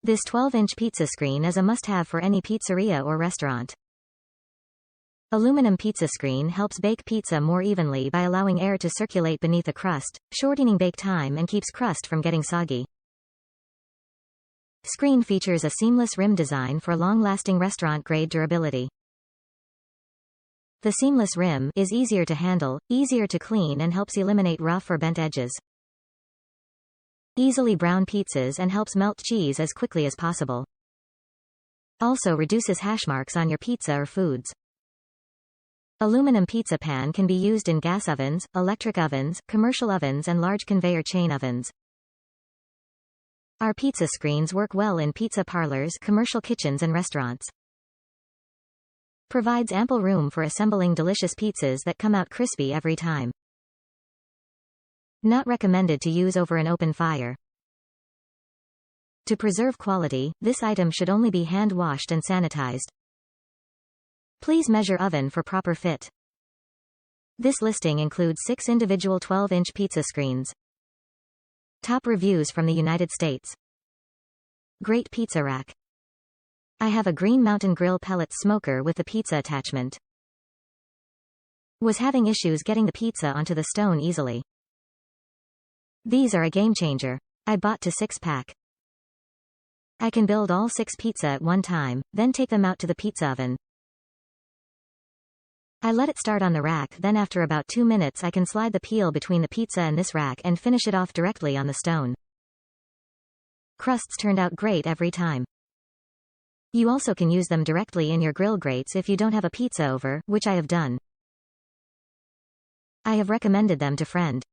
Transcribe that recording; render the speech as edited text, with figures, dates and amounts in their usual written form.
This 12-inch pizza screen is a must-have for any pizzeria or restaurant. Aluminum pizza screen helps bake pizza more evenly by allowing air to circulate beneath the crust, shortening bake time and keeps crust from getting soggy. Screen features a seamless rim design for long-lasting restaurant-grade durability. The seamless rim is easier to handle, easier to clean and helps eliminate rough or bent edges. Easily brown pizzas and helps melt cheese as quickly as possible. Also reduces hash marks on your pizza or foods. Aluminum pizza pan can be used in gas ovens, electric ovens, commercial ovens and large conveyor chain ovens. Our pizza screens work well in pizza parlors, commercial kitchens and restaurants. Provides ample room for assembling delicious pizzas that come out crispy every time. Not recommended to use over an open fire. To preserve quality, this item should only be hand-washed and sanitized. Please measure oven for proper fit. This listing includes 6 individual 12-inch pizza screens. Top reviews from the United States. Great pizza rack. I have a Green Mountain Grill pellet smoker with the pizza attachment. Was having issues getting the pizza onto the stone easily. These are a game changer. I bought to 6-pack. I can build all 6 pizza at one time, then take them out to the pizza oven. I let it start on the rack, then after about 2 minutes I can slide the peel between the pizza and this rack and finish it off directly on the stone. Crusts turned out great every time. You also can use them directly in your grill grates if you don't have a pizza over, which I have done. I have recommended them to friend.